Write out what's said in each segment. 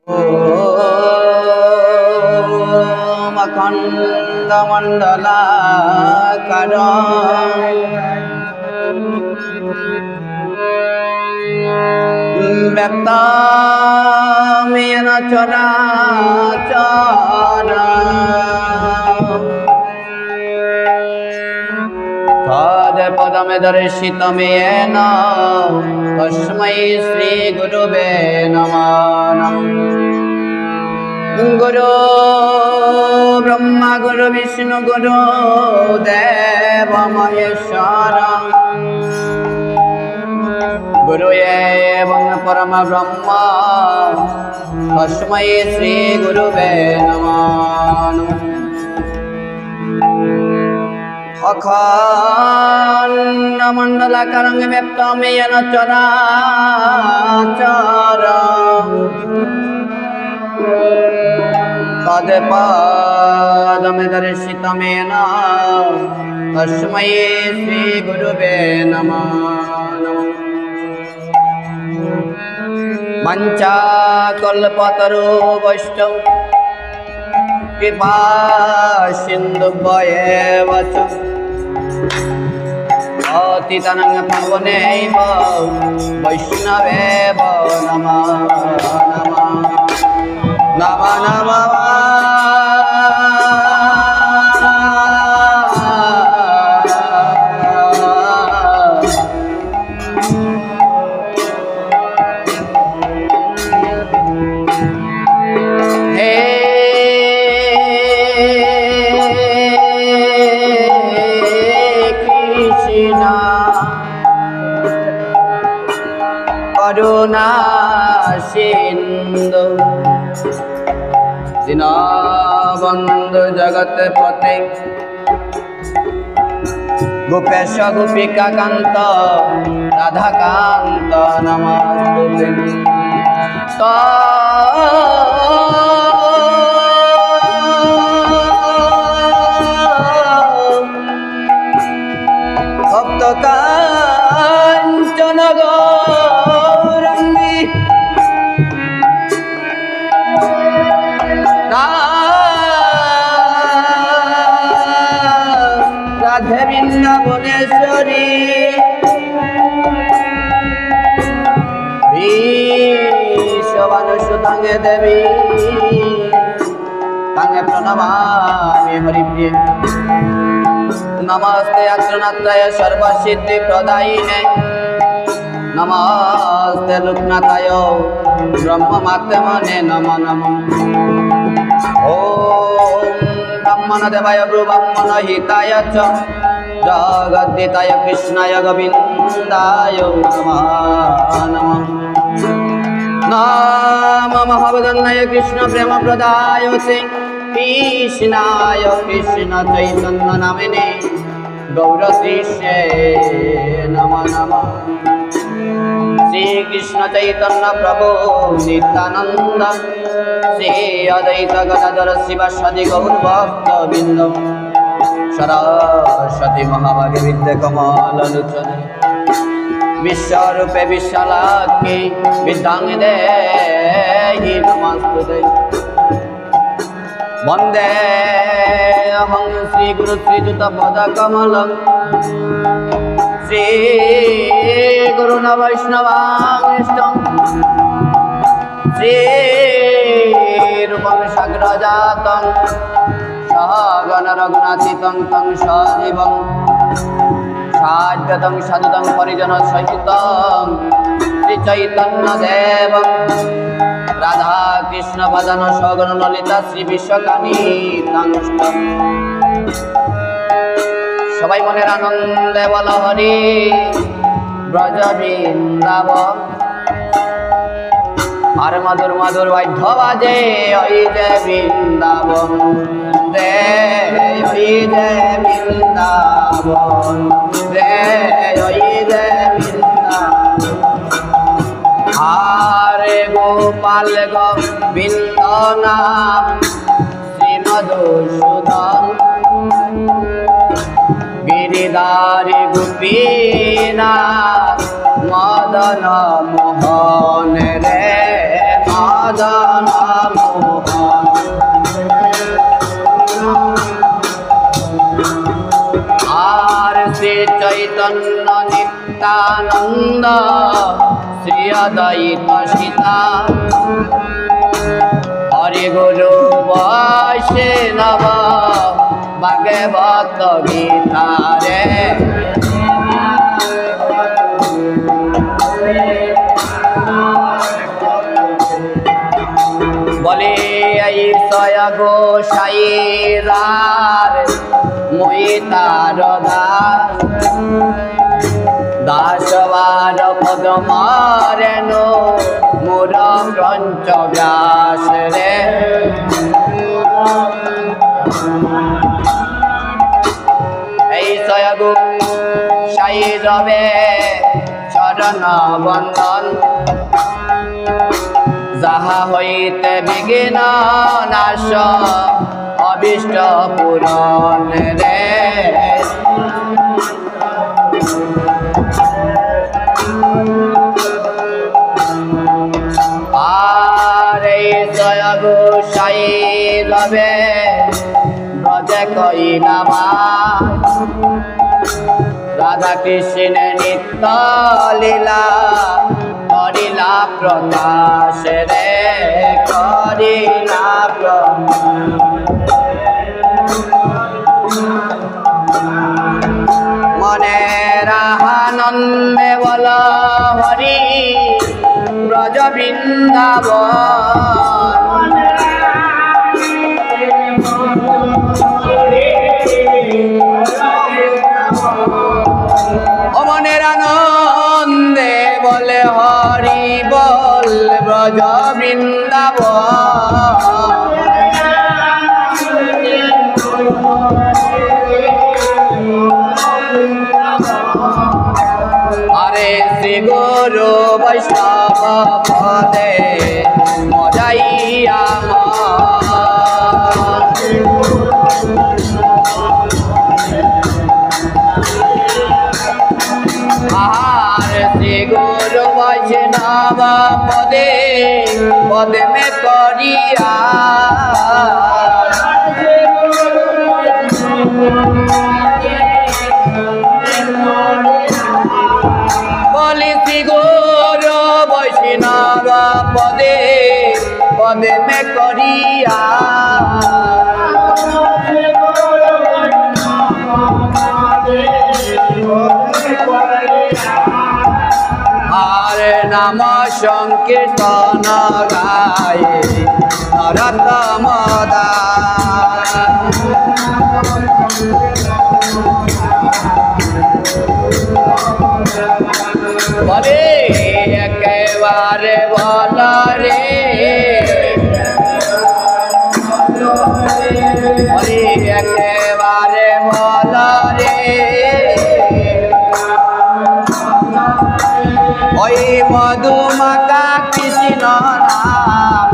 Om Akhanda Mandalakaram Vyaktam Yena Characharam Padame darshitam yena Tasmai Shri Gurube Namah Guru Brahma Guru Vishnu Guru Deva Maheshwara Guru Evam Parama Brahma Tasmai Shri Gurube Namah Akhanda Mandalakaram Vyaktam Yena Characharam Padame darshitam yena Tasmai Shri Gurube Namah Mancha kalpataru vaishnav Kripa sindhubhayeva Patitanang pavaneva Vaishnaveva Namah Namah Namah Karuna Sindhu Dinabandhu Jagat Pate Gopesha Gopika Kanta Radha Kanta Namastute Bhakta Kanchana Radhe Vrindavaneshwari Vishwanushutange Devi Tange Pranamami Haripriye Namaste Akranatraya Sarva Siddhi Pradayine Namaste Luknataya Brahma Matmane Nama Nama Om Brahmana Devaya Brahmana Hitaya Cha Jagaditaya Krishnaya Govindaya Namah Namah Nama Mahavadannaya Krishna Prema Pradaya Krishnaya Krishna Chaitanya Namine Gaura Srishe Nama Nama Shri Krishna Chaitanya Prabhu Nityananda Shri Advaita Gadadhara Sivasadi Gaur Bhakta Vindam Saraswati Mahabhagi Vidya Kamala Lochana Vishwarupe Vishalaki Vidyang Dehi Namastute Vande Aham Shri Guru Shri Juta Pada Kamalam Shri Guru Na Vaishnava Ishtam Shri Rupam Sagrajatam Sahagana Raghunathitam Tam Sajivam Sadhyatam Sadhutam Parijana Sahitam Shri Chaitanya Devam Radha Krishna Bhajana Sagana Lalita Shri Vishakani Tangstam Sabai Moner Anande Bala Hari Braja Vrindavan Ar Madhur Madhur Vaidya Baje Oi Jai Vrindavan Jai Oi Jai Vrindavan Jai Oi Jai Vrindavan Hare Gopal Govinda Nam Shri Madhusudan Giridhari Gopinath Madana Mohan Re Madan Mohan আর শ্রী চৈতন্য নিত্যানন্দ শ্রী অদ্বৈত সীতা হরি গুরু বৈষ্ণব ভাগবত গীতা রে বলে এই সয় গোসাইরার মই তার দাস দাসবার পদমারেনো মোর গ্রন্থ ব্যাস রে এই সয় গোসাই রবে চরণ বন্দন যাহা হইতে বিঘ্ন নাশ অবিষ্ট পূরণ রে আর এই জয় গোসাই রবে ব্রজে কইলামা রাধা কৃষ্ণ নিত্য লীলা করিলা প্রকাশ রে করিলা মনের আনন্দে বল হরি ব্রজ বৃন্দাবন মনের আনন্দে বলে হরি বল ব্রজ বৃন্দাবন আরে শ্রী গুরু বৈষ্ণব পদে মজাইয়া আর শ্রী গুরু বৈষ্ণব পদে পদে মে করিয়া বলি শ্রী গুরু বৈষ্ণব পদে পদে মে করিয়া আর নাম সংকীর্তন গায়ে নরতম বলে একেবারে বল রে বলে একেবারে বল রে ওই মধুমাকা কৃষ্ণ নাম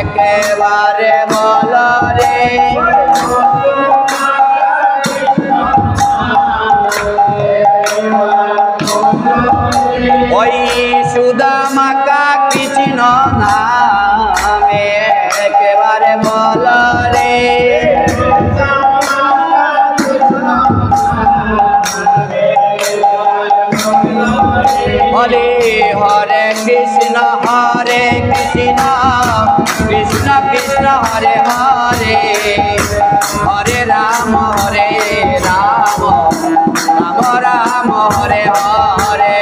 একেবারে বল রে ওই সুদামাকা কৃষ্ণ নামে একেবারে বল রে হরে হরে কৃষ্ণ কৃষ্ণ কৃষ্ণ হরে হরে হরে রাম রাম রাম হরে হরে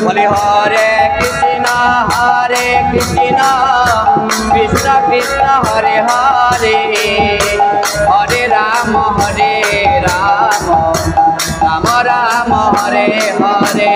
বলে হরে কৃষ্ণ কৃষ্ণ কৃষ্ণ হরে হরে হরে রাম রাম রাম হরে হরে